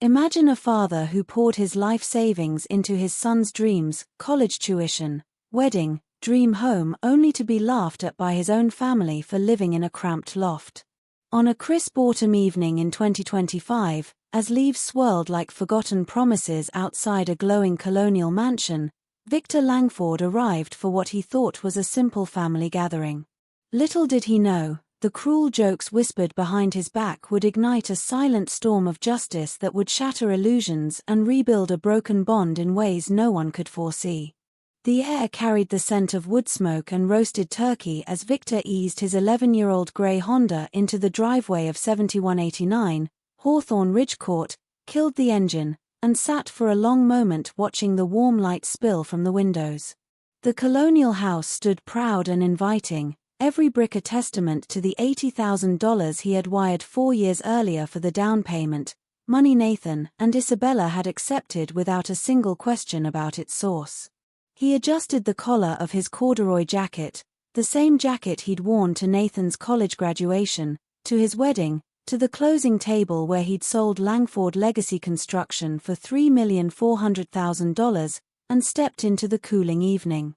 Imagine a father who poured his life savings into his son's dreams, college tuition, wedding, dream home, only to be laughed at by his own family for living in a cramped loft. On a crisp autumn evening in 2025, as leaves swirled like forgotten promises outside a glowing colonial mansion, Victor Langford arrived for what he thought was a simple family gathering. Little did he know, the cruel jokes whispered behind his back would ignite a silent storm of justice that would shatter illusions and rebuild a broken bond in ways no one could foresee. The air carried the scent of wood smoke and roasted turkey as Victor eased his 11-year-old grey Honda into the driveway of 7189, Hawthorne Ridge Court, killed the engine, and sat for a long moment watching the warm light spill from the windows. The colonial house stood proud and inviting, every brick a testament to the $80,000 he had wired 4 years earlier for the down payment, money Nathan and Isabella had accepted without a single question about its source. He adjusted the collar of his corduroy jacket, the same jacket he'd worn to Nathan's college graduation, to his wedding, to the closing table where he'd sold Langford Legacy Construction for $3,400,000, and stepped into the cooling evening.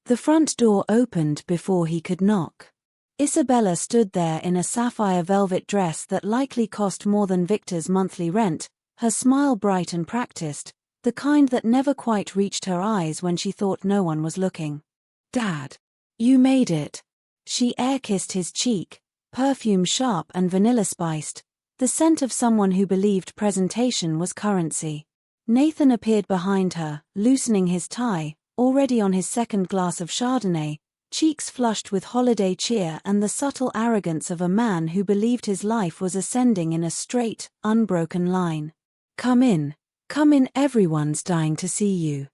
The front door opened before he could knock. Isabella stood there in a sapphire velvet dress that likely cost more than Victor's monthly rent, her smile bright and practiced, the kind that never quite reached her eyes when she thought no one was looking. "Dad, you made it." She air-kissed his cheek, perfume sharp and vanilla-spiced, the scent of someone who believed presentation was currency. Nathan appeared behind her, loosening his tie, already on his second glass of Chardonnay, cheeks flushed with holiday cheer and the subtle arrogance of a man who believed his life was ascending in a straight, unbroken line. Come in, everyone's dying to see you."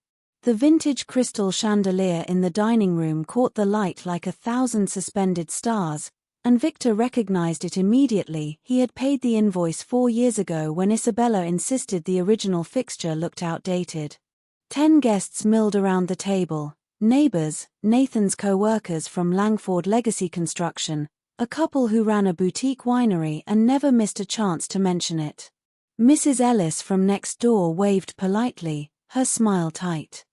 The vintage crystal chandelier in the dining room caught the light like 1,000 suspended stars, and Victor recognized it immediately. He had paid the invoice 4 years ago when Isabella insisted the original fixture looked outdated. 10 guests milled around the table, neighbors, Nathan's co-workers from Langford Legacy Construction, a couple who ran a boutique winery and never missed a chance to mention it. Mrs. Ellis from next door waved politely, her smile tight.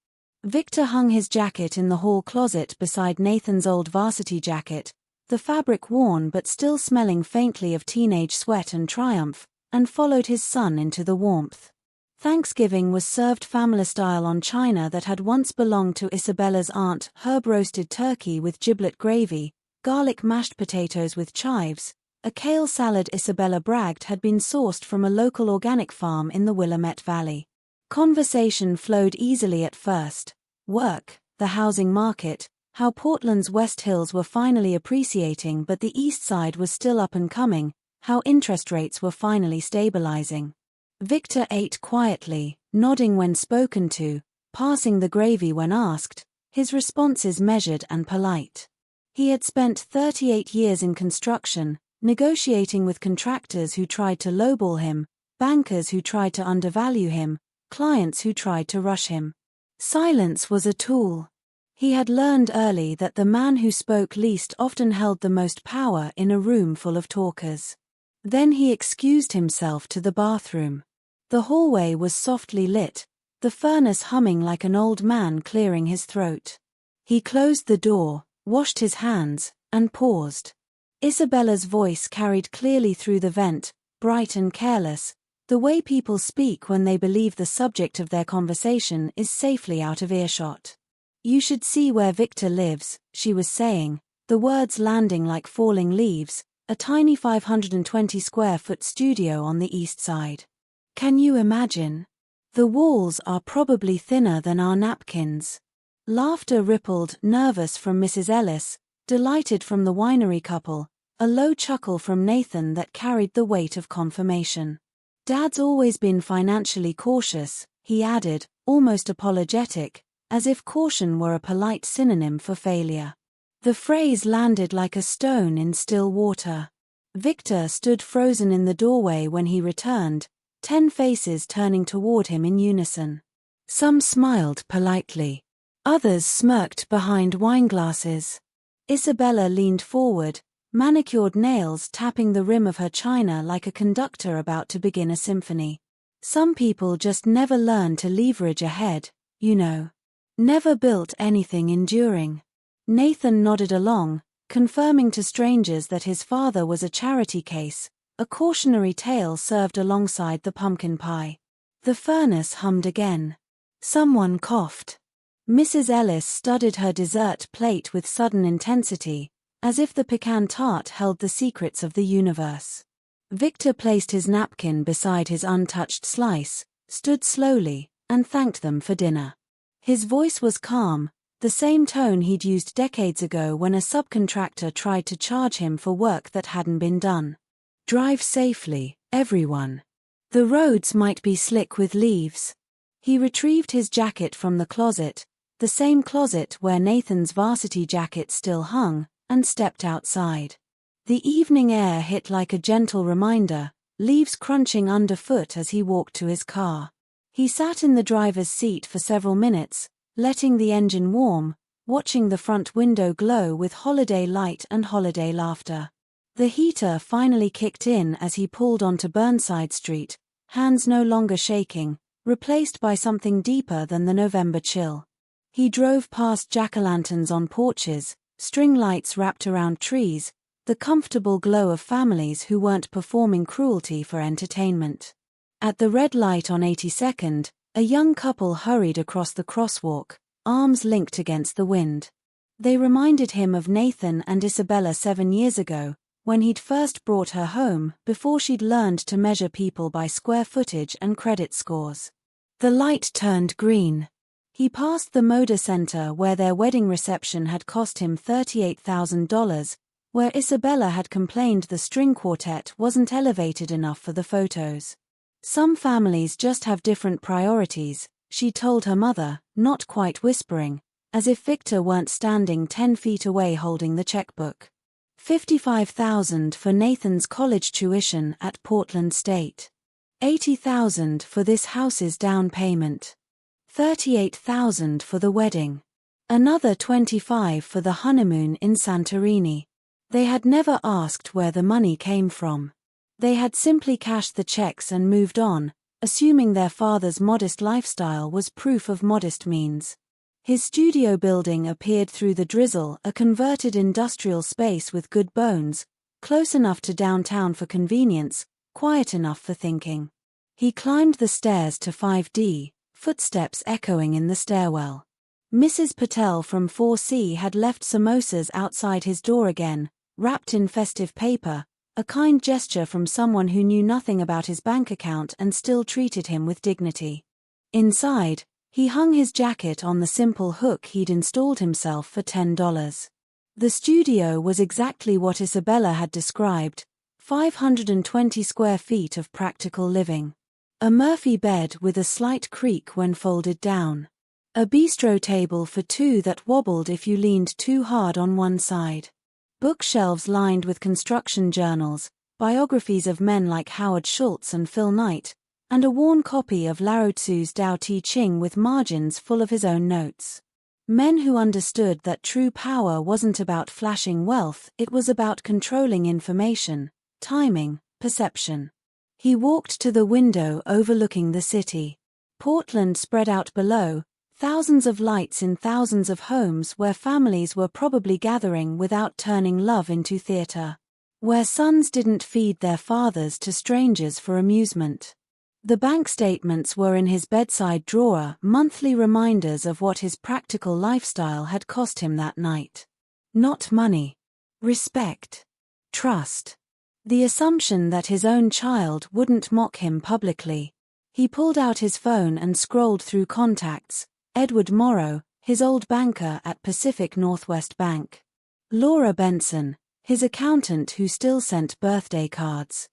Victor hung his jacket in the hall closet beside Nathan's old varsity jacket, the fabric worn but still smelling faintly of teenage sweat and triumph, and followed his son into the warmth. Thanksgiving was served family-style on china that had once belonged to Isabella's aunt, herb-roasted turkey with giblet gravy, garlic mashed potatoes with chives. A kale salad Isabella bragged had been sourced from a local organic farm in the Willamette Valley. Conversation flowed easily at first. Work, the housing market, how Portland's West Hills were finally appreciating but the East Side was still up and coming, how interest rates were finally stabilizing. Victor ate quietly, nodding when spoken to, passing the gravy when asked, his responses measured and polite. He had spent 38 years in construction, negotiating with contractors who tried to lowball him, bankers who tried to undervalue him, clients who tried to rush him. Silence was a tool. He had learned early that the man who spoke least often held the most power in a room full of talkers. Then he excused himself to the bathroom. The hallway was softly lit, the furnace humming like an old man clearing his throat. He closed the door, washed his hands, and paused. Isabella's voice carried clearly through the vent, bright and careless, the way people speak when they believe the subject of their conversation is safely out of earshot. "You should see where Victor lives," she was saying, the words landing like falling leaves, a tiny 520-square-foot studio on the East Side. "Can you imagine? The walls are probably thinner than our napkins." Laughter rippled, nervous from Mrs. Ellis, delighted from the winery couple, a low chuckle from Nathan that carried the weight of confirmation. "Dad's always been financially cautious," he added, almost apologetic, as if caution were a polite synonym for failure. The phrase landed like a stone in still water. Victor stood frozen in the doorway when he returned, 10 faces turning toward him in unison. Some smiled politely. Others smirked behind wineglasses. Isabella leaned forward, manicured nails tapping the rim of her china like a conductor about to begin a symphony. Some people just never learn to leverage ahead, you know. Never built anything enduring. Nathan nodded along, confirming to strangers that his father was a charity case, a cautionary tale served alongside the pumpkin pie. The furnace hummed again. Someone coughed. Mrs. Ellis studied her dessert plate with sudden intensity, as if the pecan tart held the secrets of the universe. Victor placed his napkin beside his untouched slice, stood slowly, and thanked them for dinner. His voice was calm, the same tone he'd used decades ago when a subcontractor tried to charge him for work that hadn't been done. Drive safely, everyone. The roads might be slick with leaves. He retrieved his jacket from the closet, the same closet where Nathan's varsity jacket still hung, and stepped outside. The evening air hit like a gentle reminder, leaves crunching underfoot as he walked to his car. He sat in the driver's seat for several minutes, letting the engine warm, watching the front window glow with holiday light and holiday laughter. The heater finally kicked in as he pulled onto Burnside Street, hands no longer shaking, replaced by something deeper than the November chill. He drove past jack-o'-lanterns on porches, string lights wrapped around trees, the comfortable glow of families who weren't performing cruelty for entertainment. At the red light on 82nd, a young couple hurried across the crosswalk, arms linked against the wind. They reminded him of Nathan and Isabella 7 years ago, when he'd first brought her home before she'd learned to measure people by square footage and credit scores. The light turned green. He passed the Moda Center where their wedding reception had cost him $38,000, where Isabella had complained the string quartet wasn't elevated enough for the photos. Some families just have different priorities, she told her mother, not quite whispering, as if Victor weren't standing 10 feet away holding the checkbook. $55,000 for Nathan's college tuition at Portland State. $80,000 for this house's down payment. $38,000 for the wedding. Another $25,000 for the honeymoon in Santorini. They had never asked where the money came from. They had simply cashed the checks and moved on, assuming their father's modest lifestyle was proof of modest means. His studio building appeared through the drizzle, a converted industrial space with good bones, close enough to downtown for convenience, quiet enough for thinking. He climbed the stairs to 5D, footsteps echoing in the stairwell. Mrs. Patel from 4C had left samosas outside his door again, wrapped in festive paper, a kind gesture from someone who knew nothing about his bank account and still treated him with dignity. Inside, he hung his jacket on the simple hook he'd installed himself for $10. The studio was exactly what Isabella had described, 520 square feet of practical living. A Murphy bed with a slight creak when folded down. A bistro table for two that wobbled if you leaned too hard on one side. Bookshelves lined with construction journals, biographies of men like Howard Schultz and Phil Knight, and a worn copy of Lao Tzu's Tao Te Ching with margins full of his own notes. Men who understood that true power wasn't about flashing wealth, it was about controlling information, timing, perception. He walked to the window overlooking the city. Portland spread out below, thousands of lights in thousands of homes where families were probably gathering without turning love into theater. Where sons didn't feed their fathers to strangers for amusement. The bank statements were in his bedside drawer, monthly reminders of what his practical lifestyle had cost him that night. Not money. Respect. Trust. The assumption that his own child wouldn't mock him publicly. He pulled out his phone and scrolled through contacts. Edward Morrow, his old banker at Pacific Northwest Bank. Laura Benson, his accountant who still sent birthday cards.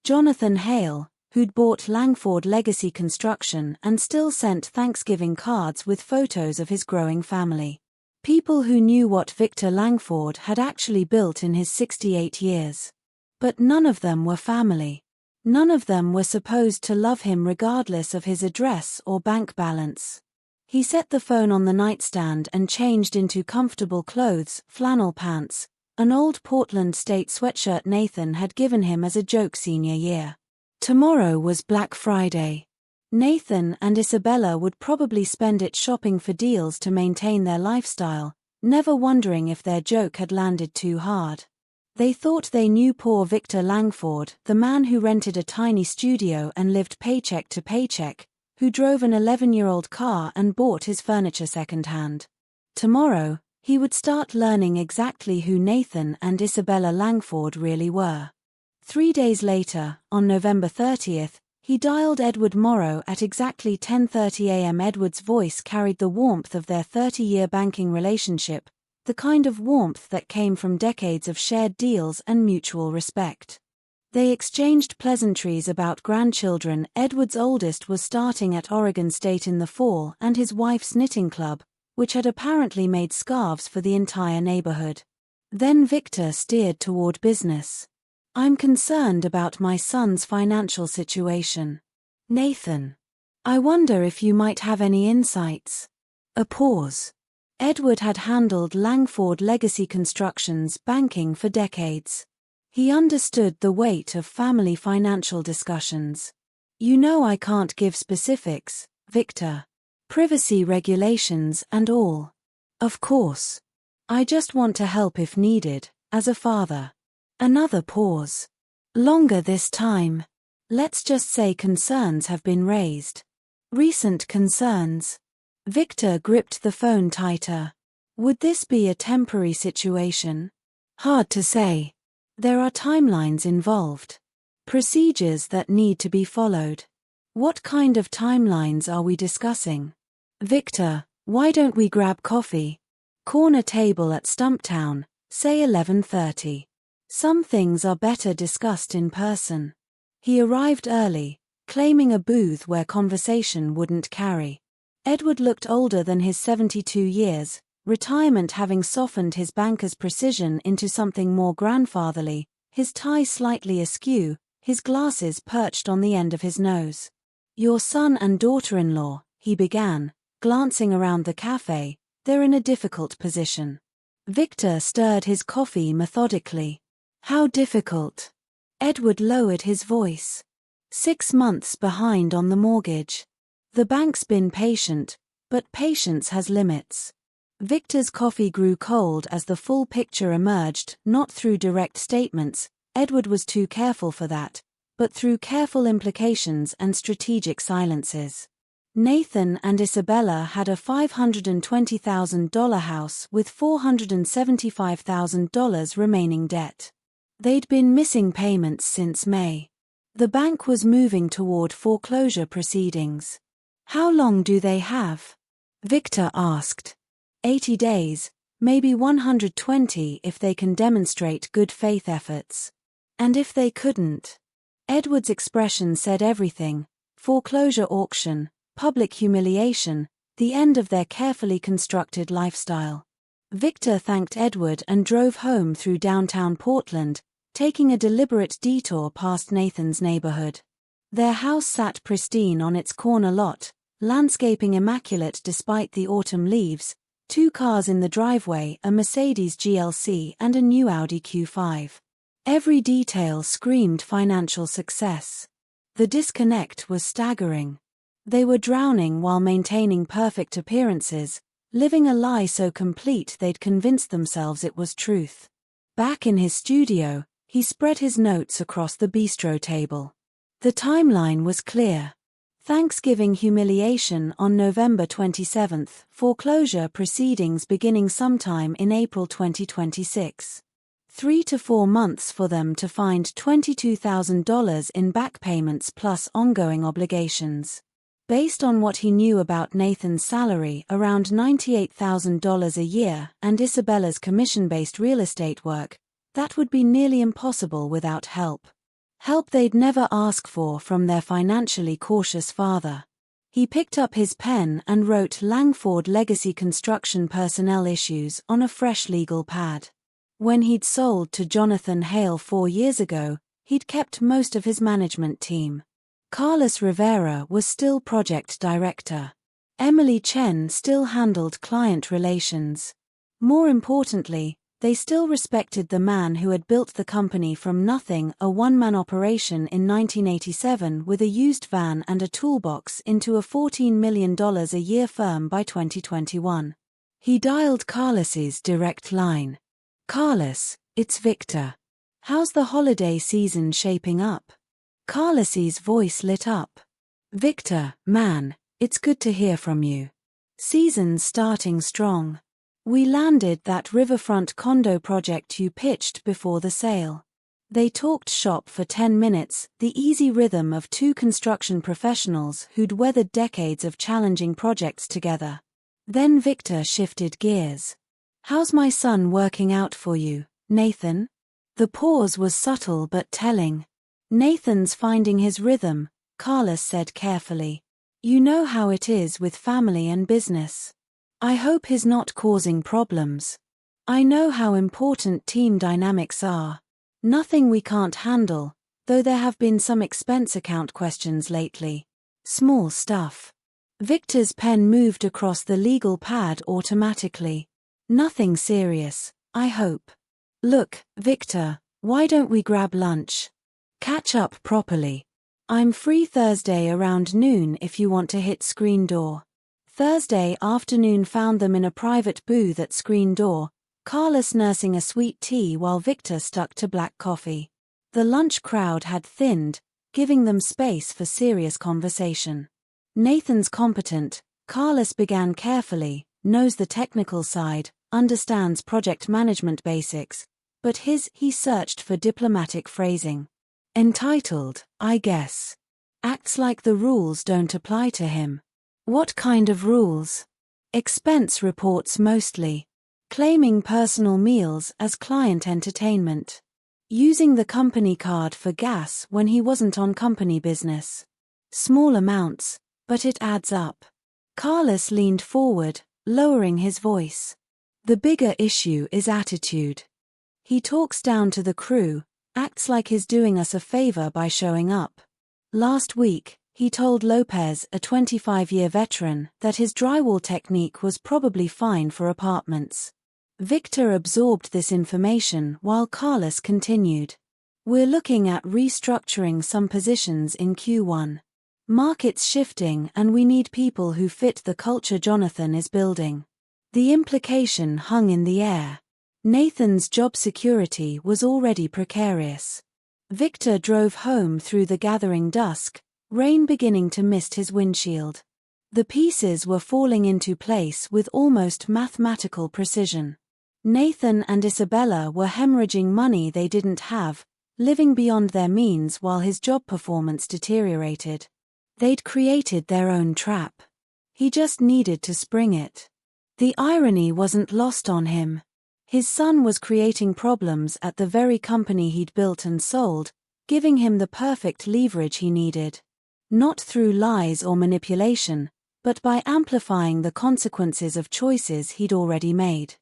Jonathan Hale, who'd bought Langford Legacy Construction and still sent Thanksgiving cards with photos of his growing family. People who knew what Victor Langford had actually built in his 68 years. But none of them were family. None of them were supposed to love him regardless of his address or bank balance. He set the phone on the nightstand and changed into comfortable clothes, flannel pants, an old Portland State sweatshirt Nathan had given him as a joke senior year. Tomorrow was Black Friday. Nathan and Isabella would probably spend it shopping for deals to maintain their lifestyle, never wondering if their joke had landed too hard. They thought they knew poor Victor Langford, the man who rented a tiny studio and lived paycheck to paycheck, who drove an 11-year-old car and bought his furniture secondhand. Tomorrow, he would start learning exactly who Nathan and Isabella Langford really were. 3 days later, on November 30th, he dialed Edward Morrow at exactly 10:30 a.m. Edward's voice carried the warmth of their 30-year banking relationship, the kind of warmth that came from decades of shared deals and mutual respect. They exchanged pleasantries about grandchildren. Edward's oldest was starting at Oregon State in the fall, and his wife's knitting club, which had apparently made scarves for the entire neighborhood. Then Victor steered toward business. "I'm concerned about my son's financial situation. Nathan, I wonder if you might have any insights." A pause. Edward had handled Langford Legacy Construction's banking for decades. He understood the weight of family financial discussions. "You know I can't give specifics, Victor. Privacy regulations and all." "Of course. I just want to help if needed, as a father." Another pause. "Longer this time. Let's just say concerns have been raised." "Recent concerns?" Victor gripped the phone tighter. "Would this be a temporary situation?" "Hard to say. There are timelines involved. Procedures that need to be followed." "What kind of timelines are we discussing?" "Victor, why don't we grab coffee? Corner table at Stumptown, say 11:30. Some things are better discussed in person." He arrived early, claiming a booth where conversation wouldn't carry. Edward looked older than his 72 years, retirement having softened his banker's precision into something more grandfatherly, his tie slightly askew, his glasses perched on the end of his nose. "Your son and daughter-in-law," he began, glancing around the cafe, "they're in a difficult position." Victor stirred his coffee methodically. "How difficult?" Edward lowered his voice. 6 months behind on the mortgage. The bank's been patient, but patience has limits. Victor's coffee grew cold as the full picture emerged, not through direct statements, Edward was too careful for that, but through careful implications and strategic silences. Nathan and Isabella had a $520,000 house with $475,000 remaining debt. They'd been missing payments since May. The bank was moving toward foreclosure proceedings. "How long do they have?" Victor asked. 80 days, maybe 120 if they can demonstrate good faith efforts. And if they couldn't? Edward's expression said everything: foreclosure auction, public humiliation, the end of their carefully constructed lifestyle. Victor thanked Edward and drove home through downtown Portland, taking a deliberate detour past Nathan's neighborhood. Their house sat pristine on its corner lot, landscaping immaculate despite the autumn leaves, 2 cars in the driveway, a Mercedes GLC and a new Audi Q5. Every detail screamed financial success. The disconnect was staggering. They were drowning while maintaining perfect appearances, living a lie so complete they'd convinced themselves it was truth. Back in his studio, he spread his notes across the bistro table. The timeline was clear. Thanksgiving humiliation on November 27th, foreclosure proceedings beginning sometime in April 2026. 3 to 4 months for them to find $22,000 in back payments plus ongoing obligations. Based on what he knew about Nathan's salary, around $98,000 a year, and Isabella's commission-based real estate work, that would be nearly impossible without help. Help they'd never ask for from their financially cautious father. He picked up his pen and wrote Langford Legacy Construction personnel issues on a fresh legal pad. When he'd sold to Jonathan Hale 4 years ago, he'd kept most of his management team. Carlos Rivera was still project director. Emily Chen still handled client relations. More importantly, They still respected the man who had built the company from nothing, a one-man operation in 1987 with a used van and a toolbox, into a $14 million a year firm by 2021. He dialed Carlos's direct line. "Carlos, it's Victor. How's the holiday season shaping up?" Carlos's voice lit up. "Victor, man, it's good to hear from you. Season's starting strong. We landed that riverfront condo project you pitched before the sale." They talked shop for 10 minutes, the easy rhythm of two construction professionals who'd weathered decades of challenging projects together. Then Victor shifted gears. "How's my son working out for you, Nathan?" The pause was subtle but telling. "Nathan's finding his rhythm," Carlos said carefully. "You know how it is with family and business. I hope he's not causing problems. I know how important team dynamics are. Nothing we can't handle, though there have been some expense account questions lately. Small stuff." Victor's pen moved across the legal pad automatically. "Nothing serious, I hope. Look, Victor, why don't we grab lunch? Catch up properly. I'm free Thursday around noon if you want to hit Screen Door." Thursday afternoon found them in a private booth at Screen Door, Carlos nursing a sweet tea while Victor stuck to black coffee. The lunch crowd had thinned, giving them space for serious conversation. "Nathan's competent," Carlos began carefully, "knows the technical side, understands project management basics, but he searched for diplomatic phrasing. Entitled, I guess. Acts like the rules don't apply to him." "What kind of rules?" "Expense reports mostly. Claiming personal meals as client entertainment. Using the company card for gas when he wasn't on company business. Small amounts, but it adds up." Carlos leaned forward, lowering his voice. "The bigger issue is attitude. He talks down to the crew, acts like he's doing us a favor by showing up. Last week, he told Lopez, a 25-year veteran, that his drywall technique was probably fine for apartments." Victor absorbed this information while Carlos continued. "We're looking at restructuring some positions in Q1. Market's shifting and we need people who fit the culture Jonathan is building." The implication hung in the air. Nathan's job security was already precarious. Victor drove home through the gathering dusk, rain beginning to mist his windshield. The pieces were falling into place with almost mathematical precision. Nathan and Isabella were hemorrhaging money they didn't have, living beyond their means while his job performance deteriorated. They'd created their own trap. He just needed to spring it. The irony wasn't lost on him. His son was creating problems at the very company he'd built and sold, giving him the perfect leverage he needed. Not through lies or manipulation, but by amplifying the consequences of choices he'd already made.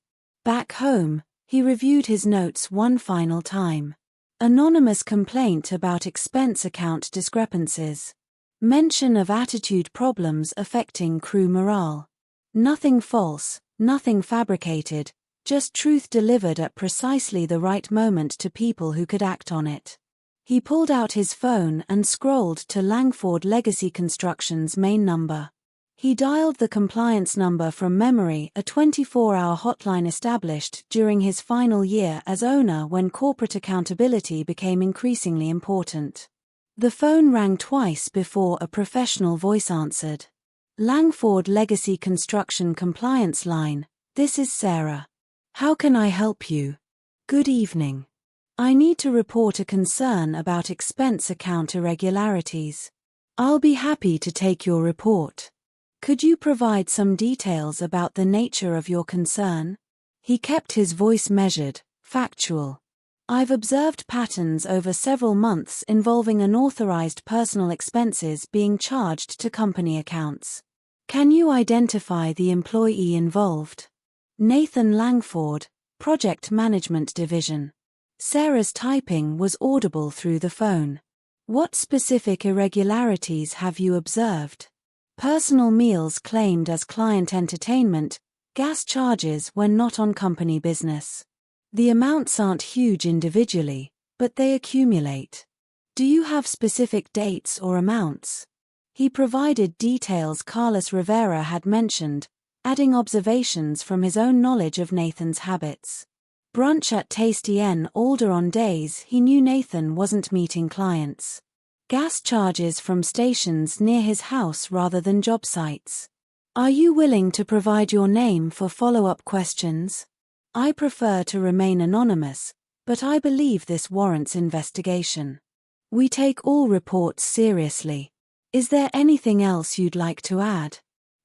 Back home, he reviewed his notes one final time. Anonymous complaint about expense account discrepancies. Mention of attitude problems affecting crew morale. Nothing false, nothing fabricated, just truth delivered at precisely the right moment to people who could act on it. He pulled out his phone and scrolled to Langford Legacy Construction's main number. He dialed the compliance number from memory, a 24-hour hotline established during his final year as owner when corporate accountability became increasingly important. The phone rang twice before a professional voice answered. Langford Legacy Construction Compliance Line, this is Sarah. How can I help you? Good evening. I need to report a concern about expense account irregularities. I'll be happy to take your report. Could you provide some details about the nature of your concern? He kept his voice measured, factual. I've observed patterns over several months involving unauthorized personal expenses being charged to company accounts. Can you identify the employee involved? Nathan Langford, Project Management Division. Sarah's typing was audible through the phone. What specific irregularities have you observed? Personal meals claimed as client entertainment, gas charges when not on company business. The amounts aren't huge individually, but they accumulate. Do you have specific dates or amounts? He provided details Carlos Rivera had mentioned, adding observations from his own knowledge of Nathan's habits. Brunch at Tasty N Alder on days he knew Nathan wasn't meeting clients. Gas charges from stations near his house rather than job sites. Are you willing to provide your name for follow-up questions? I prefer to remain anonymous, but I believe this warrants investigation. We take all reports seriously. Is there anything else you'd like to add?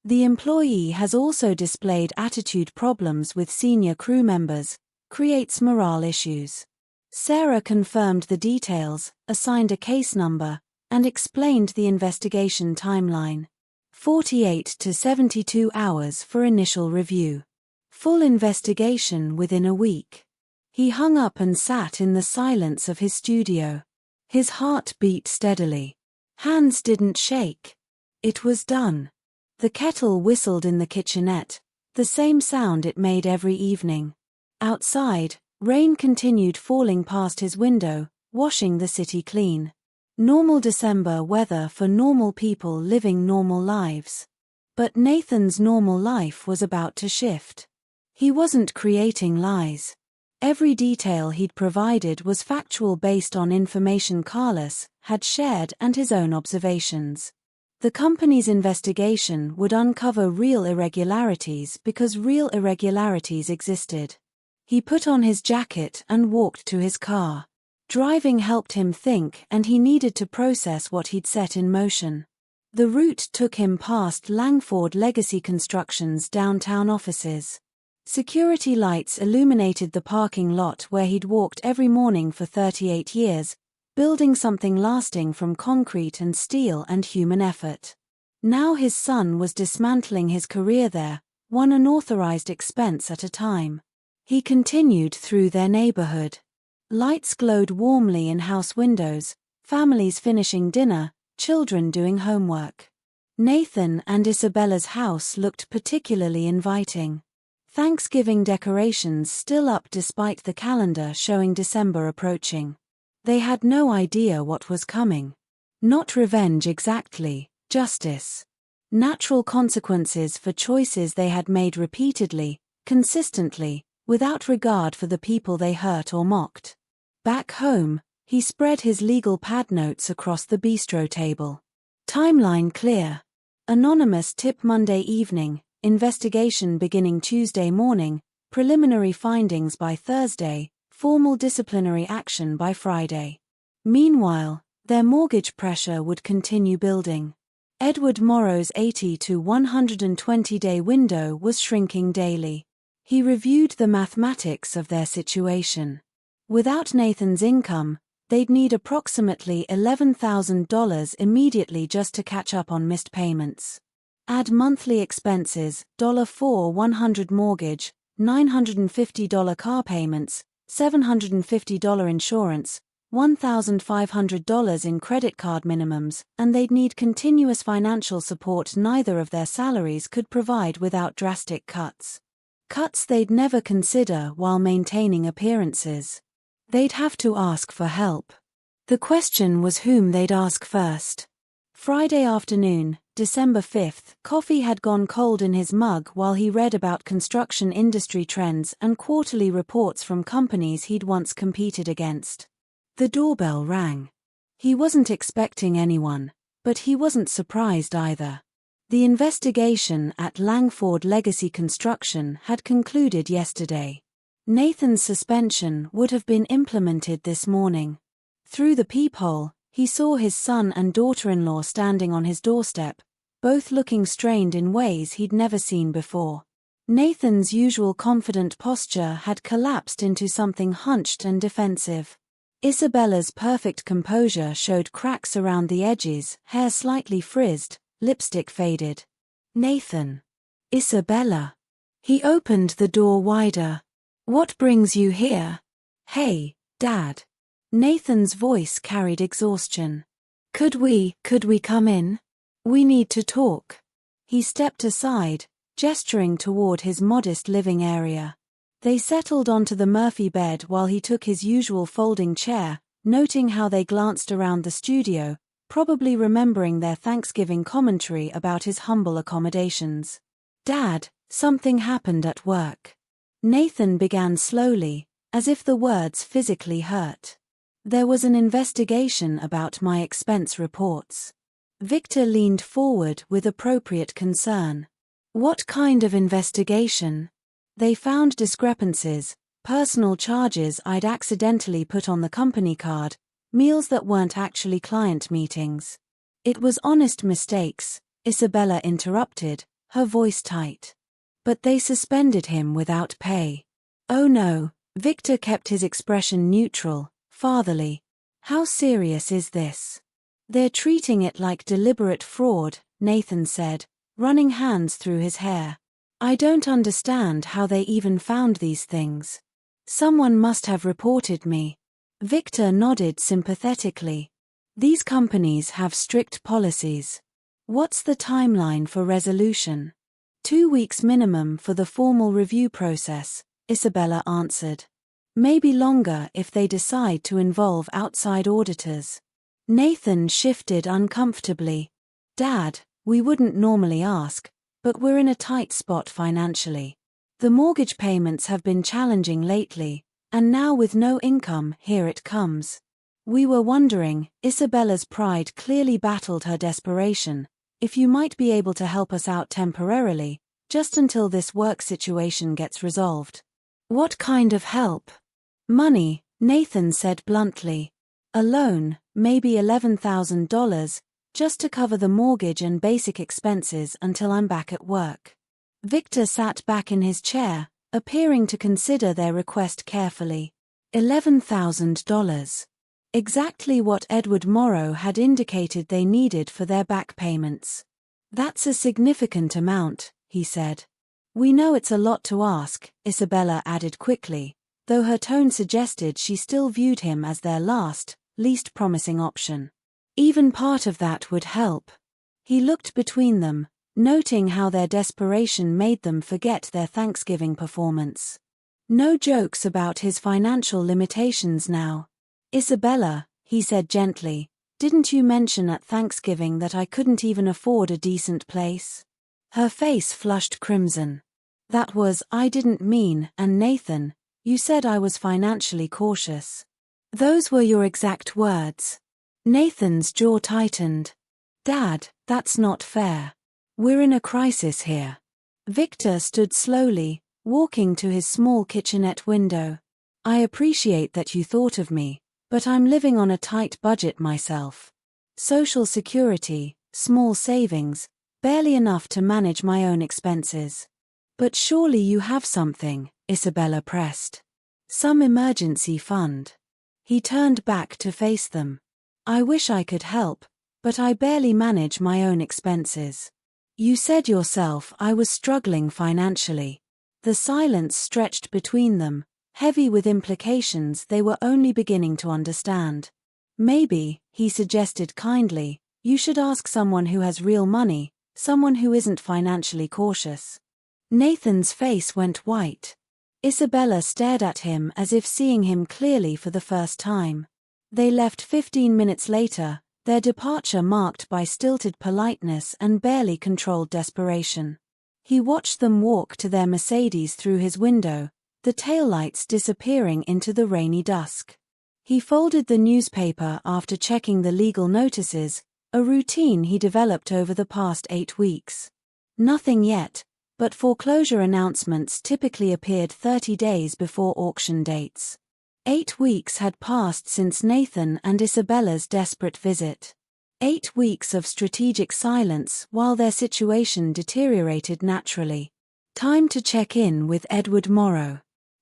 The employee has also displayed attitude problems with senior crew members, creates morale issues. Sarah confirmed the details, assigned a case number, and explained the investigation timeline. 48 to 72 hours for initial review. Full investigation within a week. He hung up and sat in the silence of his studio. His heart beat steadily. Hands didn't shake. It was done. The kettle whistled in the kitchenette, the same sound it made every evening. Outside, rain continued falling past his window, washing the city clean. Normal December weather for normal people living normal lives. But Nathan's normal life was about to shift. He wasn't creating lies. Every detail he'd provided was factual based on information Carlos had shared and his own observations. The company's investigation would uncover real irregularities because real irregularities existed. He put on his jacket and walked to his car. Driving helped him think, and he needed to process what he'd set in motion. The route took him past Langford Legacy Construction's downtown offices. Security lights illuminated the parking lot where he'd walked every morning for 38 years, building something lasting from concrete and steel and human effort. Now his son was dismantling his career there, one unauthorized expense at a time. He continued through their neighborhood. Lights glowed warmly in house windows, families finishing dinner, children doing homework. Nathan and Isabella's house looked particularly inviting. Thanksgiving decorations still up despite the calendar showing December approaching. They had no idea what was coming. Not revenge exactly, justice. Natural consequences for choices they had made repeatedly, consistently, without regard for the people they hurt or mocked. Back home, he spread his legal pad notes across the bistro table. Timeline clear. Anonymous tip Monday evening, investigation beginning Tuesday morning, preliminary findings by Thursday, formal disciplinary action by Friday. Meanwhile, their mortgage pressure would continue building. Edward Morrow's 80 to 120-day window was shrinking daily. He reviewed the mathematics of their situation. Without Nathan's income, they'd need approximately $11,000 immediately just to catch up on missed payments. Add monthly expenses, $400 mortgage, $950 car payments, $750 insurance, $1,500 in credit card minimums, and they'd need continuous financial support neither of their salaries could provide without drastic cuts. Cuts they'd never consider while maintaining appearances. They'd have to ask for help. The question was whom they'd ask first. Friday afternoon, December 5th, coffee had gone cold in his mug while he read about construction industry trends and quarterly reports from companies he'd once competed against. The doorbell rang. He wasn't expecting anyone, but he wasn't surprised either. The investigation at Langford Legacy Construction had concluded yesterday. Nathan's suspension would have been implemented this morning. Through the peephole, he saw his son and daughter-in-law standing on his doorstep, both looking strained in ways he'd never seen before. Nathan's usual confident posture had collapsed into something hunched and defensive. Isabella's perfect composure showed cracks around the edges, hair slightly frizzed, lipstick faded. Nathan. Isabella. He opened the door wider. What brings you here? Hey, Dad. Nathan's voice carried exhaustion. Could we come in? We need to talk. He stepped aside, gesturing toward his modest living area. They settled onto the Murphy bed while he took his usual folding chair, noting how they glanced around the studio, probably remembering their Thanksgiving commentary about his humble accommodations. "Dad, something happened at work." Nathan began slowly, as if the words physically hurt. "There was an investigation about my expense reports." Victor leaned forward with appropriate concern. "What kind of investigation?" "They found discrepancies, personal charges I'd accidentally put on the company card, meals that weren't actually client meetings." "It was honest mistakes," Isabella interrupted, her voice tight. "But they suspended him without pay." "Oh no," Victor kept his expression neutral, fatherly. "How serious is this?" "They're treating it like deliberate fraud," Nathan said, running hands through his hair. "I don't understand how they even found these things. Someone must have reported me." Victor nodded sympathetically. "These companies have strict policies." "What's the timeline for resolution?" 2 weeks minimum for the formal review process," Isabella answered. "Maybe longer if they decide to involve outside auditors." Nathan shifted uncomfortably. "Dad, we wouldn't normally ask, but we're in a tight spot financially. The mortgage payments have been challenging lately, and now with no income, here it comes. We were wondering," Isabella's pride clearly battled her desperation, "if you might be able to help us out temporarily, just until this work situation gets resolved." "What kind of help?" "Money," Nathan said bluntly. "A loan, maybe $11,000, just to cover the mortgage and basic expenses until I'm back at work." Victor sat back in his chair, appearing to consider their request carefully. $11,000. Exactly what Edward Morrow had indicated they needed for their back payments. "That's a significant amount," he said. "We know it's a lot to ask," Isabella added quickly, though her tone suggested she still viewed him as their last, least promising option. "Even part of that would help." He looked between them, noting how their desperation made them forget their Thanksgiving performance. "No jokes about his financial limitations now. Isabella," he said gently, "didn't you mention at Thanksgiving that I couldn't even afford a decent place?" Her face flushed crimson. I didn't mean, and Nathan, you said I was financially cautious." "Those were your exact words." Nathan's jaw tightened. "Dad, that's not fair. We're in a crisis here." Victor stood slowly, walking to his small kitchenette window. "I appreciate that you thought of me, but I'm living on a tight budget myself. Social Security, small savings, barely enough to manage my own expenses." "But surely you have something," Isabella pressed. "Some emergency fund." He turned back to face them. "I wish I could help, but I barely manage my own expenses. You said yourself I was struggling financially." The silence stretched between them, heavy with implications they were only beginning to understand. "Maybe," he suggested kindly, "you should ask someone who has real money, someone who isn't financially cautious." Nathan's face went white. Isabella stared at him as if seeing him clearly for the first time. They left 15 minutes later, their departure marked by stilted politeness and barely controlled desperation. He watched them walk to their Mercedes through his window, the taillights disappearing into the rainy dusk. He folded the newspaper after checking the legal notices, a routine he developed over the past 8 weeks. Nothing yet, but foreclosure announcements typically appeared 30 days before auction dates. 8 weeks had passed since Nathan and Isabella's desperate visit. 8 weeks of strategic silence while their situation deteriorated naturally. Time to check in with Edward Morrow.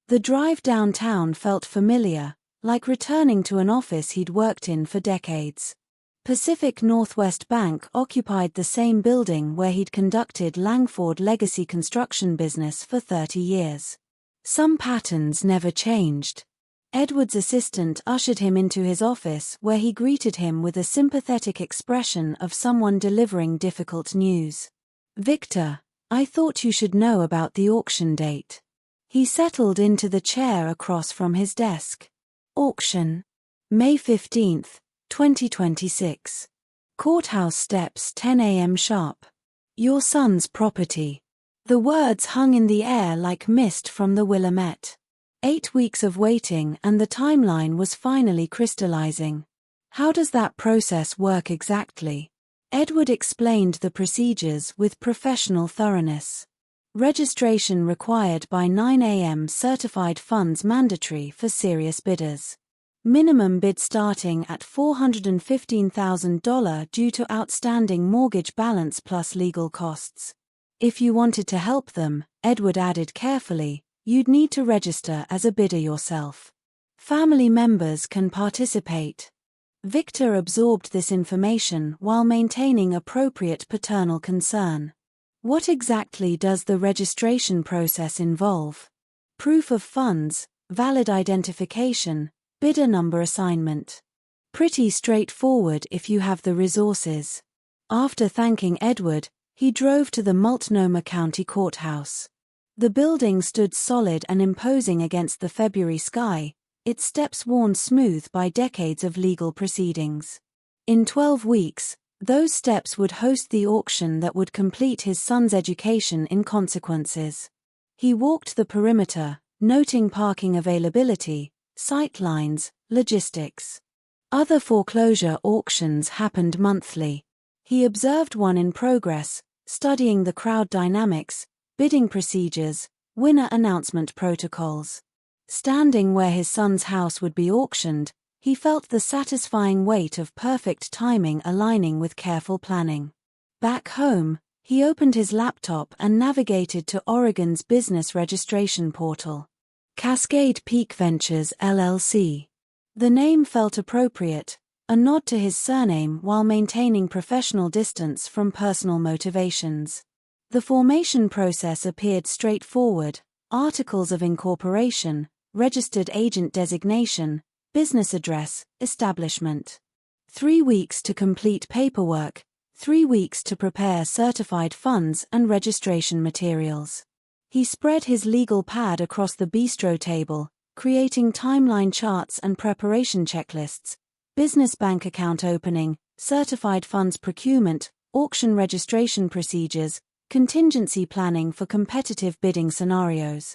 The drive downtown felt familiar, like returning to an office he'd worked in for decades. Pacific Northwest Bank occupied the same building where he'd conducted Langford legacy construction business for 30 years. Some patterns never changed. Edward's assistant ushered him into his office where he greeted him with a sympathetic expression of someone delivering difficult news. "Victor, I thought you should know about the auction date." He settled into the chair across from his desk. Auction. May 15, 2026. Courthouse steps 10 a.m. sharp. Your son's property. The words hung in the air like mist from the Willamette. 8 weeks of waiting and the timeline was finally crystallizing. How does that process work exactly? Edward explained the procedures with professional thoroughness. Registration required by 9 a.m. Certified funds mandatory for serious bidders. Minimum bid starting at $415,000 due to outstanding mortgage balance plus legal costs. If you wanted to help them, Edward added carefully, you'd need to register as a bidder yourself. Family members can participate. Victor absorbed this information while maintaining appropriate paternal concern. What exactly does the registration process involve? Proof of funds, valid identification, bidder number assignment. Pretty straightforward if you have the resources. After thanking Edward, he drove to the Multnomah County Courthouse. The building stood solid and imposing against the February sky, its steps worn smooth by decades of legal proceedings. In 12 weeks, those steps would host the auction that would complete his son's education in consequences. He walked the perimeter, noting parking availability, sight lines, logistics. Other foreclosure auctions happened monthly. He observed one in progress, studying the crowd dynamics, bidding procedures, winner announcement protocols. Standing where his son's house would be auctioned, he felt the satisfying weight of perfect timing aligning with careful planning. Back home, he opened his laptop and navigated to Oregon's business registration portal. Cascade Peak Ventures LLC. The name felt appropriate, a nod to his surname while maintaining professional distance from personal motivations. The formation process appeared straightforward: articles of incorporation, registered agent designation, business address, establishment. 3 weeks to complete paperwork, 3 weeks to prepare certified funds and registration materials. He spread his legal pad across the bistro table, creating timeline charts and preparation checklists: business bank account opening, certified funds procurement, auction registration procedures, contingency planning for competitive bidding scenarios.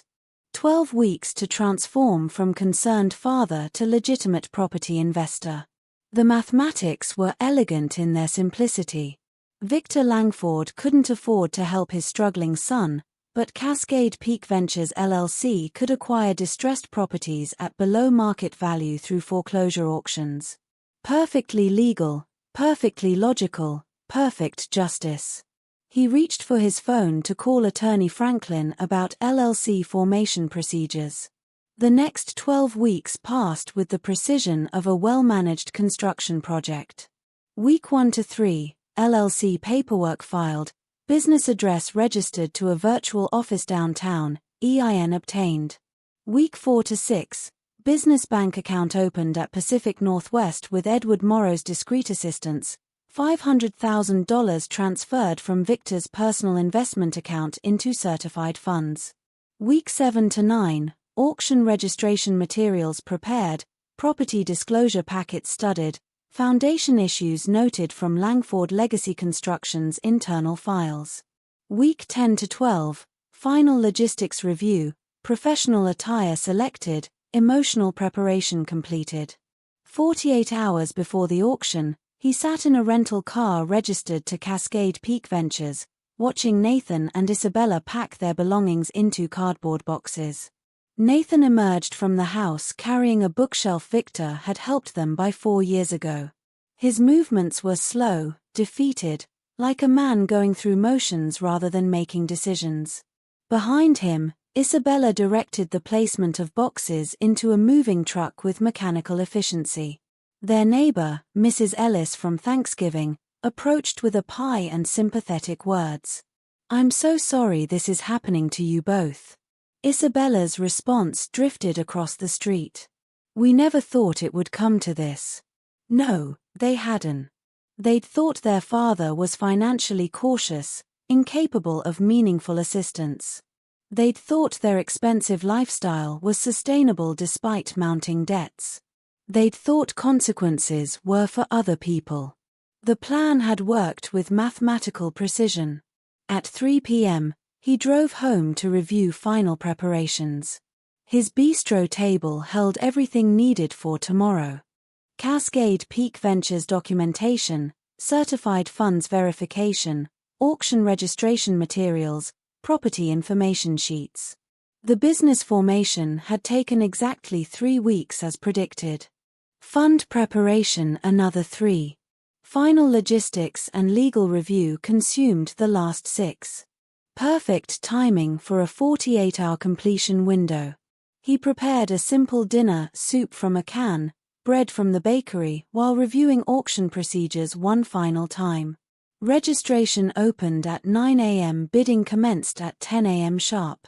12 weeks to transform from concerned father to legitimate property investor. The mathematics were elegant in their simplicity. Victor Langford couldn't afford to help his struggling son, but Cascade Peak Ventures LLC could acquire distressed properties at below market value through foreclosure auctions. Perfectly legal, perfectly logical, perfect justice. He reached for his phone to call Attorney Franklin about LLC formation procedures. The next 12 weeks passed with the precision of a well-managed construction project. Week 1 to 3, LLC paperwork filed, business address registered to a virtual office downtown, EIN obtained. Week 4 to 6, business bank account opened at Pacific Northwest with Edward Morrow's discreet assistance, $500,000 transferred from Victor's personal investment account into certified funds. Week 7 to 9, auction registration materials prepared, property disclosure packets studied, foundation issues noted from Langford Legacy Construction's internal files. Week 10 to 12, final logistics review, professional attire selected, emotional preparation completed. 48 hours before the auction, he sat in a rental car registered to Cascade Peak Ventures, watching Nathan and Isabella pack their belongings into cardboard boxes. Nathan emerged from the house carrying a bookshelf Victor had helped them buy 4 years ago. His movements were slow, defeated, like a man going through motions rather than making decisions. Behind him, Isabella directed the placement of boxes into a moving truck with mechanical efficiency. Their neighbor, Mrs. Ellis from Thanksgiving, approached with a pie and sympathetic words. "I'm so sorry this is happening to you both." Isabella's response drifted across the street. "We never thought it would come to this." No, they hadn't. They'd thought their father was financially cautious, incapable of meaningful assistance. They'd thought their expensive lifestyle was sustainable despite mounting debts. They'd thought consequences were for other people. The plan had worked with mathematical precision. At 3 p.m., he drove home to review final preparations. His bistro table held everything needed for tomorrow. Cascade Peak Ventures documentation, certified funds verification, auction registration materials, property information sheets. The business formation had taken exactly 3 weeks as predicted. Fund preparation another 3. Final logistics and legal review consumed the last 6. Perfect timing for a 48-hour completion window. He prepared a simple dinner, soup from a can, bread from the bakery, while reviewing auction procedures one final time. Registration opened at 9 a.m. Bidding commenced at 10 a.m. sharp.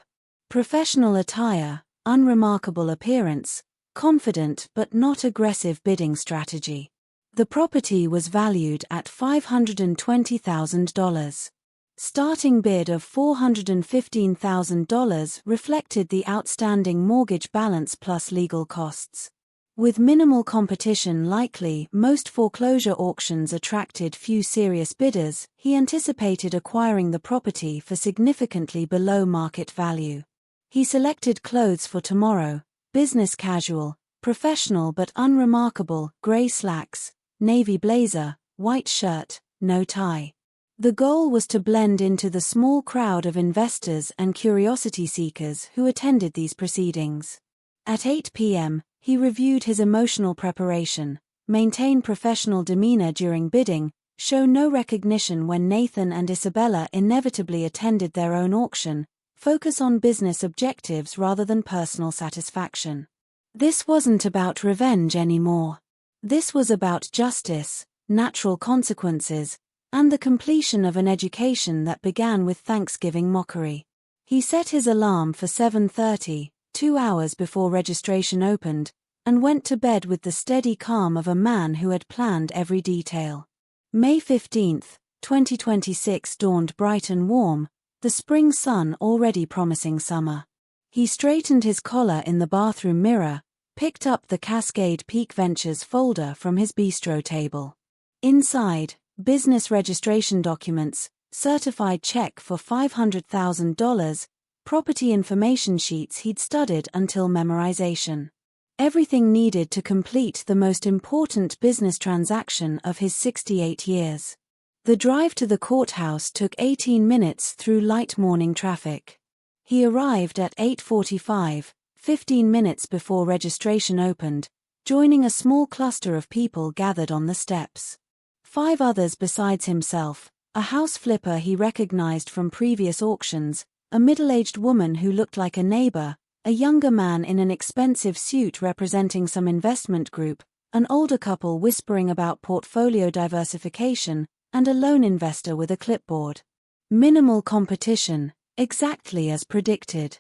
Professional attire, unremarkable appearance, confident but not aggressive bidding strategy. The property was valued at $520,000. Starting bid of $415,000 reflected the outstanding mortgage balance plus legal costs. With minimal competition likely, most foreclosure auctions attracted few serious bidders. He anticipated acquiring the property for significantly below market value. He selected clothes for tomorrow: business casual, professional but unremarkable, gray slacks, navy blazer, white shirt, no tie. The goal was to blend into the small crowd of investors and curiosity seekers who attended these proceedings. At 8 p.m., he reviewed his emotional preparation, maintain professional demeanor during bidding, show no recognition when Nathan and Isabella inevitably attended their own auction, focus on business objectives rather than personal satisfaction. This wasn't about revenge anymore. This was about justice, natural consequences, and the completion of an education that began with Thanksgiving mockery. He set his alarm for 7:30, 2 hours before registration opened, and went to bed with the steady calm of a man who had planned every detail. May 15, 2026 dawned bright and warm, the spring sun already promising summer. He straightened his collar in the bathroom mirror, picked up the Cascade Peak Ventures folder from his bistro table. Inside, business registration documents, certified check for $500,000, property information sheets he'd studied until memorization. Everything needed to complete the most important business transaction of his 68 years. The drive to the courthouse took 18 minutes through light morning traffic. He arrived at 8:45, 15 minutes before registration opened, joining a small cluster of people gathered on the steps. 5 others besides himself, a house flipper he recognized from previous auctions, a middle-aged woman who looked like a neighbor, a younger man in an expensive suit representing some investment group, an older couple whispering about portfolio diversification, and a lone investor with a clipboard. Minimal competition, exactly as predicted.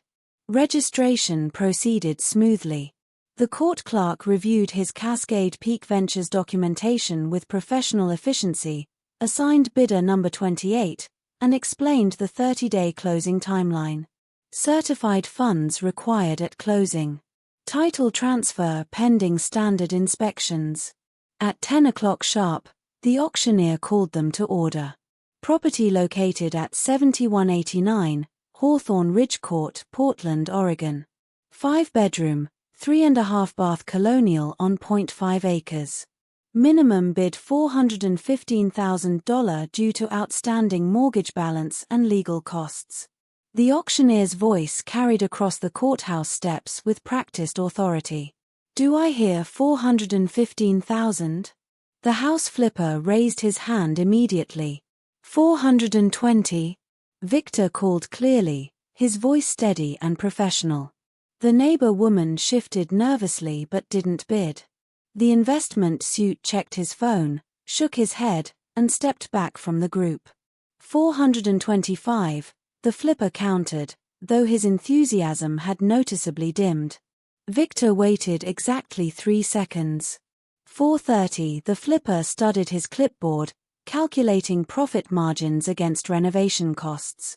Registration proceeded smoothly. The court clerk reviewed his Cascade Peak Ventures documentation with professional efficiency, assigned bidder number 28, and explained the 30-day closing timeline. Certified funds required at closing. Title transfer pending standard inspections. At 10 o'clock sharp, the auctioneer called them to order. Property located at 7189, Hawthorne Ridge Court, Portland, Oregon. 5-bedroom, 3.5 bath colonial on 0.5 acres. Minimum bid $415,000 due to outstanding mortgage balance and legal costs. The auctioneer's voice carried across the courthouse steps with practiced authority. "Do I hear $415,000? The house flipper raised his hand immediately. $420. Victor called clearly, his voice steady and professional. The neighbor woman shifted nervously but didn't bid. The investment suit checked his phone, shook his head, and stepped back from the group. $425, the flipper countered, though his enthusiasm had noticeably dimmed. Victor waited exactly 3 seconds. $430, the flipper studied his clipboard, calculating profit margins against renovation costs.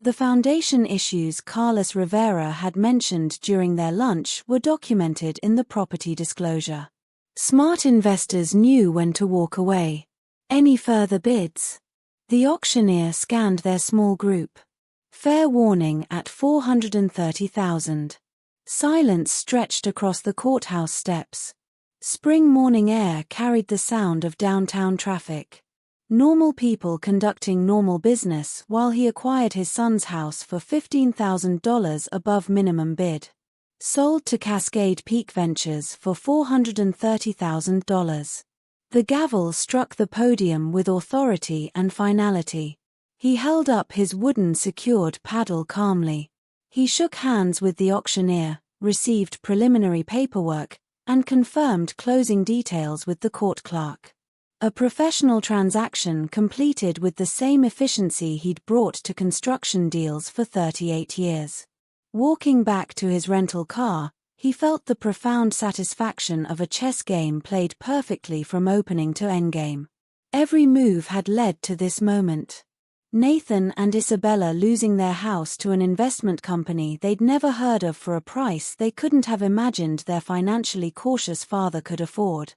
The foundation issues Carlos Rivera had mentioned during their lunch were documented in the property disclosure. Smart investors knew when to walk away. Any further bids? The auctioneer scanned their small group. Fair warning at $430,000. Silence stretched across the courthouse steps. Spring morning air carried the sound of downtown traffic. Normal people conducting normal business while he acquired his son's house for $15,000 above minimum bid. Sold to Cascade Peak Ventures for $430,000. The gavel struck the podium with authority and finality. He held up his wooden secured paddle calmly. He shook hands with the auctioneer, received preliminary paperwork, and confirmed closing details with the court clerk. A professional transaction completed with the same efficiency he'd brought to construction deals for 38 years. Walking back to his rental car, he felt the profound satisfaction of a chess game played perfectly from opening to endgame. Every move had led to this moment. Nathan and Isabella losing their house to an investment company they'd never heard of for a price they couldn't have imagined their financially cautious father could afford.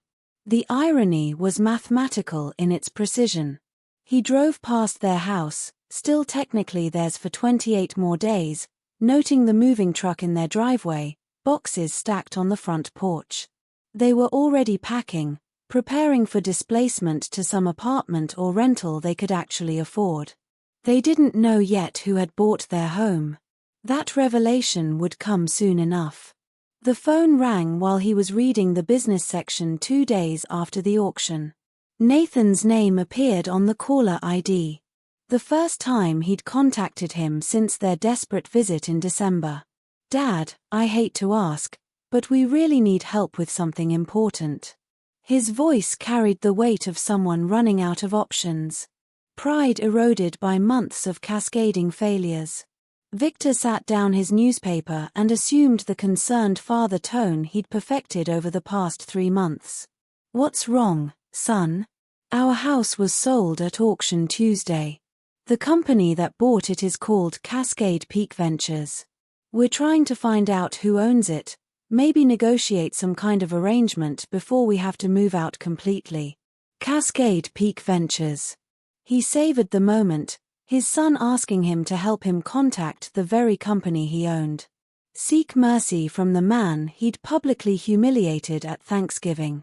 The irony was mathematical in its precision. He drove past their house, still technically theirs for 28 more days, noting the moving truck in their driveway, boxes stacked on the front porch. They were already packing, preparing for displacement to some apartment or rental they could actually afford. They didn't know yet who had bought their home. That revelation would come soon enough. The phone rang while he was reading the business section 2 days after the auction. Nathan's name appeared on the caller ID. The first time he'd contacted him since their desperate visit in December. "Dad, I hate to ask, but we really need help with something important." His voice carried the weight of someone running out of options. Pride eroded by months of cascading failures. Victor sat down his newspaper and assumed the concerned father tone he'd perfected over the past 3 months. "What's wrong, son? Our house was sold at auction Tuesday. The company that bought it is called Cascade Peak Ventures. We're trying to find out who owns it, maybe negotiate some kind of arrangement before we have to move out completely." Cascade Peak Ventures. He savored the moment, his son asking him to help him contact the very company he owned. Seek mercy from the man he'd publicly humiliated at Thanksgiving.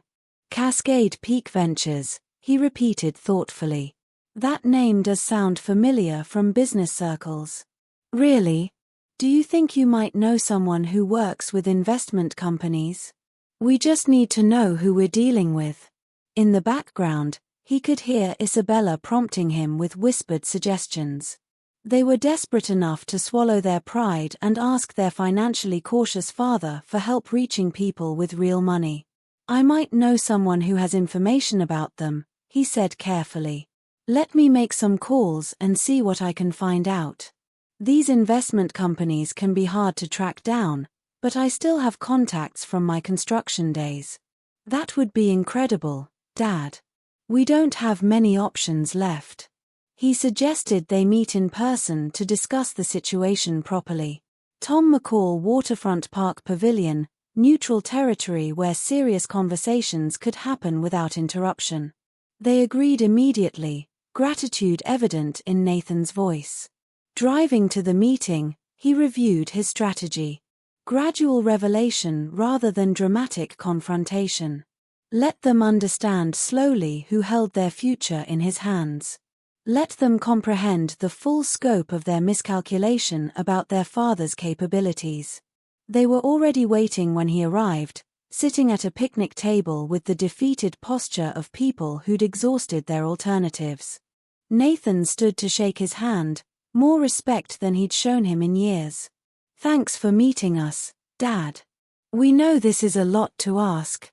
Cascade Peak Ventures, he repeated thoughtfully. That name does sound familiar from business circles. "Really? Do you think you might know someone who works with investment companies? We just need to know who we're dealing with." In the background, he could hear Isabella prompting him with whispered suggestions. They were desperate enough to swallow their pride and ask their financially cautious father for help reaching people with real money. "I might know someone who has information about them," he said carefully. "Let me make some calls and see what I can find out. These investment companies can be hard to track down, but I still have contacts from my construction days." "That would be incredible, Dad. We don't have many options left." He suggested they meet in person to discuss the situation properly. Tom McCall Waterfront Park Pavilion, neutral territory where serious conversations could happen without interruption. They agreed immediately, gratitude evident in Nathan's voice. Driving to the meeting, he reviewed his strategy. Gradual revelation rather than dramatic confrontation. Let them understand slowly who held their future in his hands. Let them comprehend the full scope of their miscalculation about their father's capabilities. They were already waiting when he arrived, sitting at a picnic table with the defeated posture of people who'd exhausted their alternatives. Nathan stood to shake his hand, more respect than he'd shown him in years. "Thanks for meeting us, Dad. We know this is a lot to ask."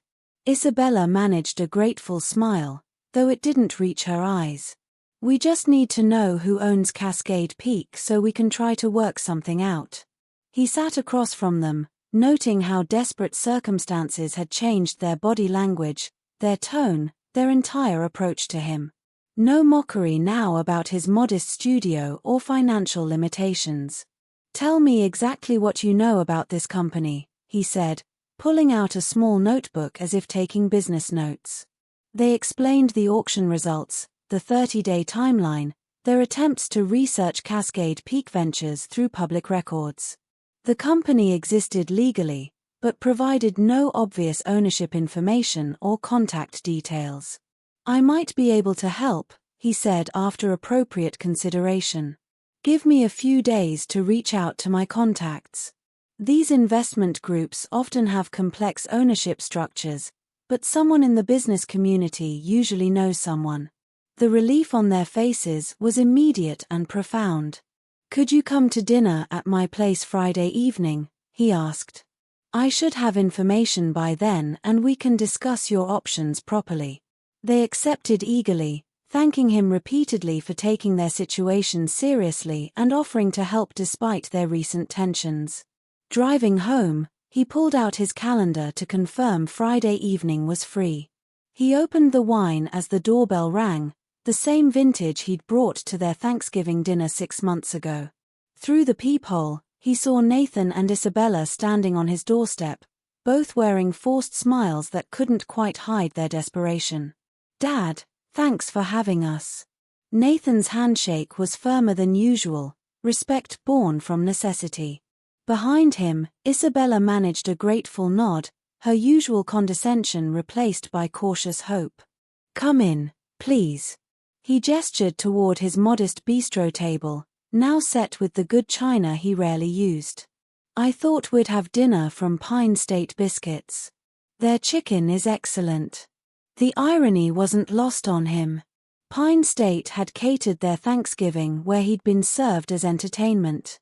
Isabella managed a grateful smile, though it didn't reach her eyes. "We just need to know who owns Cascade Peak so we can try to work something out." He sat across from them, noting how desperate circumstances had changed their body language, their tone, their entire approach to him. No mockery now about his modest studio or financial limitations. "Tell me exactly what you know about this company," he said, pulling out a small notebook as if taking business notes. They explained the auction results, the 30-day timeline, their attempts to research Cascade Peak Ventures through public records. The company existed legally, but provided no obvious ownership information or contact details. "I might be able to help," he said after appropriate consideration. "Give me a few days to reach out to my contacts." These investment groups often have complex ownership structures, but someone in the business community usually knows someone. The relief on their faces was immediate and profound. "Could you come to dinner at my place Friday evening?" he asked. "I should have information by then and we can discuss your options properly." They accepted eagerly, thanking him repeatedly for taking their situation seriously and offering to help despite their recent tensions. Driving home, he pulled out his calendar to confirm Friday evening was free. He opened the wine as the doorbell rang, the same vintage he'd brought to their Thanksgiving dinner 6 months ago. Through the peephole, he saw Nathan and Isabella standing on his doorstep, both wearing forced smiles that couldn't quite hide their desperation. "Dad, thanks for having us." Nathan's handshake was firmer than usual, respect born from necessity. Behind him, Isabella managed a grateful nod, her usual condescension replaced by cautious hope. "Come in, please." He gestured toward his modest bistro table, now set with the good china he rarely used. "I thought we'd have dinner from Pine State Biscuits. Their chicken is excellent." The irony wasn't lost on him. Pine State had catered their Thanksgiving where he'd been served as entertainment.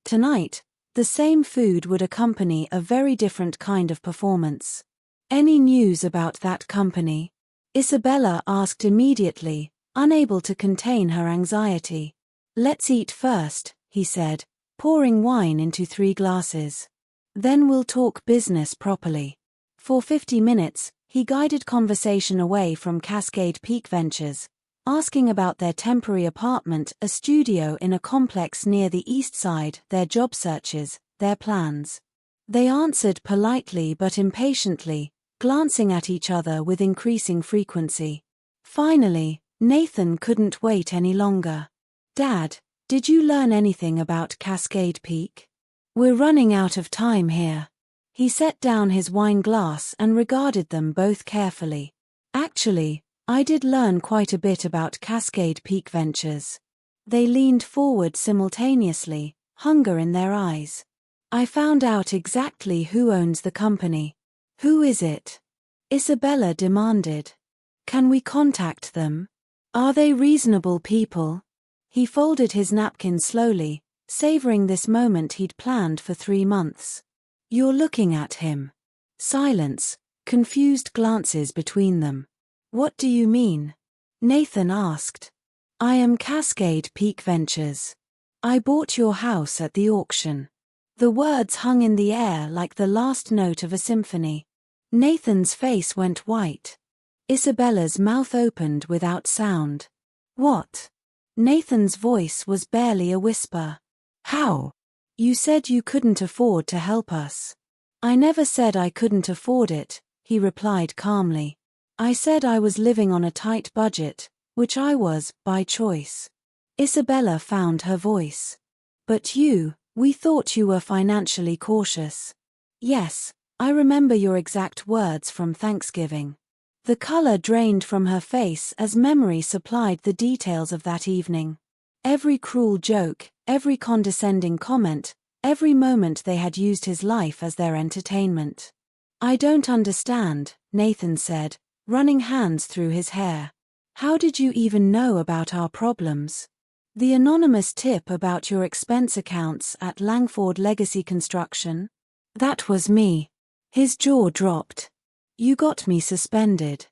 Tonight, the same food would accompany a very different kind of performance. "Any news about that company?" Isabella asked immediately, unable to contain her anxiety. "Let's eat first," he said, pouring wine into 3 glasses. "Then we'll talk business properly." For 50 minutes, he guided conversation away from Cascade Peak Ventures, asking about their temporary apartment, a studio in a complex near the east side, their job searches, their plans. They answered politely but impatiently, glancing at each other with increasing frequency. Finally, Nathan couldn't wait any longer. "Dad, did you learn anything about Cascade Peak? We're running out of time here." He set down his wine glass and regarded them both carefully. "Actually, I did learn quite a bit about Cascade Peak Ventures." They leaned forward simultaneously, hunger in their eyes. "I found out exactly who owns the company." "Who is it?" Isabella demanded. "Can we contact them? Are they reasonable people?" He folded his napkin slowly, savoring this moment he'd planned for 3 months. "You're looking at him." Silence, confused glances between them. "What do you mean?" Nathan asked. "I am Cascade Peak Ventures. I bought your house at the auction." The words hung in the air like the last note of a symphony. Nathan's face went white. Isabella's mouth opened without sound. "What?" Nathan's voice was barely a whisper. "How?" "You said you couldn't afford to help us." "I never said I couldn't afford it," he replied calmly. "I said I was living on a tight budget, which I was, by choice." Isabella found her voice. "But we thought you were financially cautious." "Yes, I remember your exact words from Thanksgiving." The color drained from her face as memory supplied the details of that evening. Every cruel joke, every condescending comment, every moment they had used his life as their entertainment. "I don't understand," Nathan said, running hands through his hair. "How did you even know about our problems?" "The anonymous tip about your expense accounts at Langford Legacy Construction?" "That was me." His jaw dropped. "You got me suspended.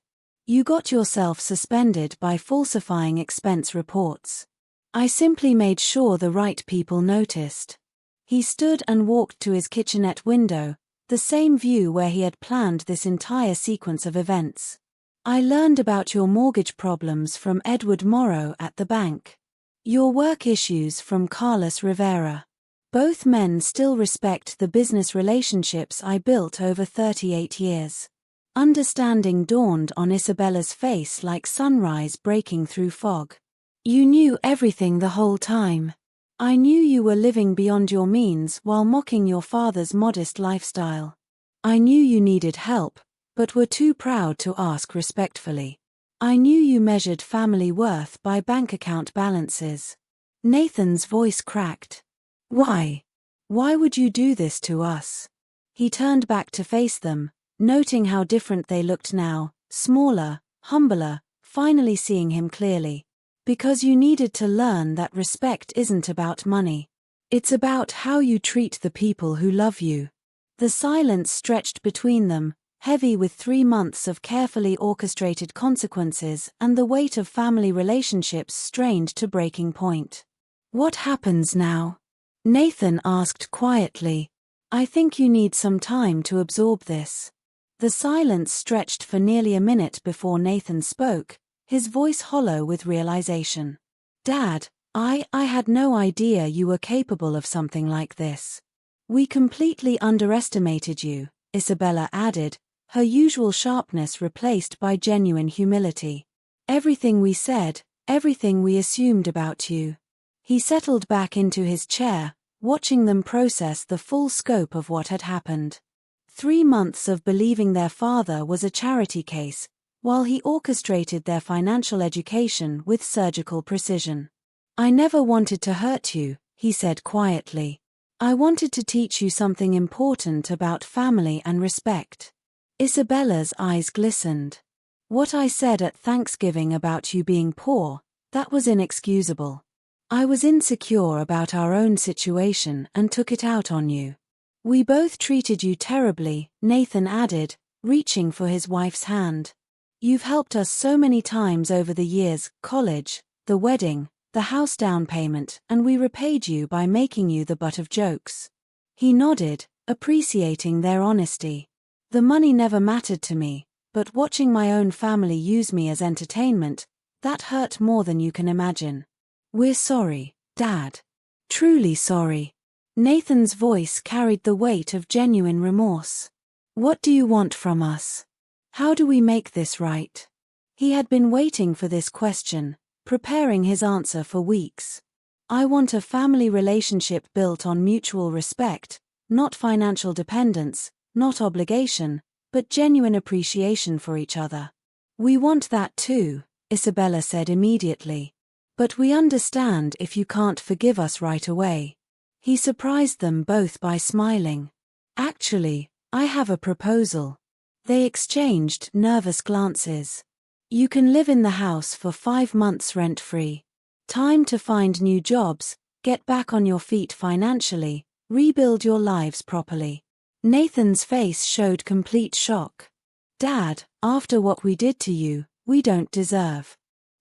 You got yourself suspended by falsifying expense reports. I simply made sure the right people noticed." He stood and walked to his kitchenette window, the same view where he had planned this entire sequence of events. I learned about your mortgage problems from Edward Morrow at the bank. Your work issues from Carlos Rivera. Both men still respect the business relationships I built over 38 years. Understanding dawned on Isabella's face like sunrise breaking through fog. You knew everything the whole time. I knew you were living beyond your means while mocking your father's modest lifestyle. I knew you needed help, but were too proud to ask respectfully. I knew you measured family worth by bank account balances. Nathan's voice cracked. Why? Why would you do this to us? He turned back to face them, noting how different they looked now, smaller, humbler, finally seeing him clearly. Because you needed to learn that respect isn't about money. It's about how you treat the people who love you. The silence stretched between them, heavy with 3 months of carefully orchestrated consequences and the weight of family relationships strained to breaking point. What happens now? Nathan asked quietly. I think you need some time to absorb this. The silence stretched for nearly a minute before Nathan spoke, his voice hollow with realization. Dad, I had no idea you were capable of something like this. We completely underestimated you, Isabella added, her usual sharpness replaced by genuine humility. Everything we said, everything we assumed about you. He settled back into his chair, watching them process the full scope of what had happened. 3 months of believing their father was a charity case, while he orchestrated their financial education with surgical precision. I never wanted to hurt you, he said quietly. I wanted to teach you something important about family and respect. Isabella's eyes glistened. What I said at Thanksgiving about you being poor, that was inexcusable. I was insecure about our own situation and took it out on you. We both treated you terribly, Nathan added, reaching for his wife's hand. You've helped us so many times over the years, college, the wedding, the house down payment, and we repaid you by making you the butt of jokes. He nodded, appreciating their honesty. The money never mattered to me, but watching my own family use me as entertainment, that hurt more than you can imagine. We're sorry, Dad. Truly sorry. Nathan's voice carried the weight of genuine remorse. What do you want from us? How do we make this right? He had been waiting for this question, preparing his answer for weeks. I want a family relationship built on mutual respect, not financial dependence, not obligation, but genuine appreciation for each other. We want that too, Isabella said immediately. But we understand if you can't forgive us right away. He surprised them both by smiling. Actually, I have a proposal. They exchanged nervous glances. You can live in the house for 5 months rent-free. Time to find new jobs, get back on your feet financially, rebuild your lives properly. Nathan's face showed complete shock. Dad, after what we did to you, we don't deserve.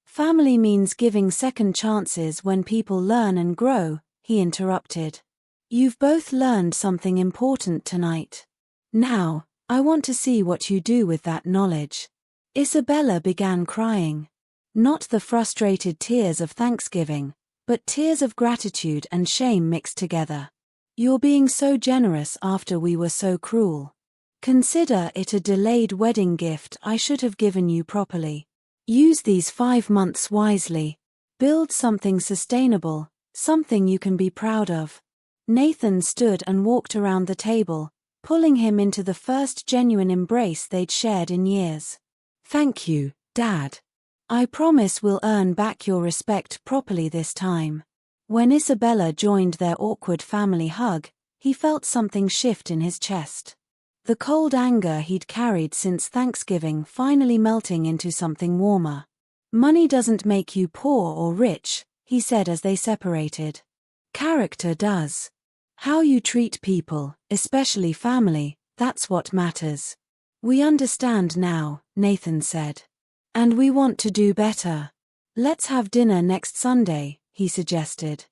Family means giving second chances when people learn and grow, he interrupted. You've both learned something important tonight. Now, I want to see what you do with that knowledge. Isabella began crying. Not the frustrated tears of Thanksgiving, but tears of gratitude and shame mixed together. You're being so generous after we were so cruel. Consider it a delayed wedding gift I should have given you properly. Use these 5 months wisely. Build something sustainable, something you can be proud of. Nathan stood and walked around the table, pulling him into the first genuine embrace they'd shared in years. Thank you, Dad. I promise we'll earn back your respect properly this time. When Isabella joined their awkward family hug, he felt something shift in his chest. The cold anger he'd carried since Thanksgiving finally melting into something warmer. Money doesn't make you poor or rich, he said as they separated. Character does. How you treat people, especially family, that's what matters. We understand now, Nathan said. And we want to do better. Let's have dinner next Sunday, he suggested.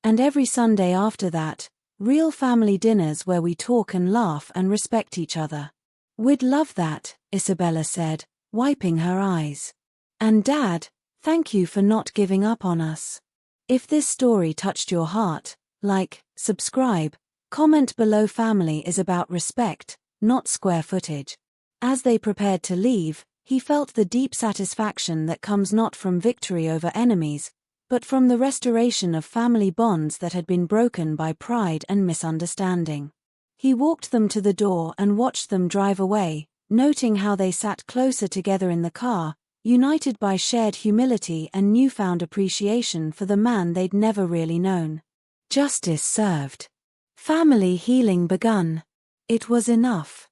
And every Sunday after that, real family dinners where we talk and laugh and respect each other. We'd love that, Isabella said, wiping her eyes. And Dad, thank you for not giving up on us. If this story touched your heart, like, subscribe, comment below. Family is about respect, not square footage. As they prepared to leave, he felt the deep satisfaction that comes not from victory over enemies, but from the restoration of family bonds that had been broken by pride and misunderstanding. He walked them to the door and watched them drive away, noting how they sat closer together in the car, united by shared humility and newfound appreciation for the man they'd never really known. Justice served. Family healing begun. It was enough.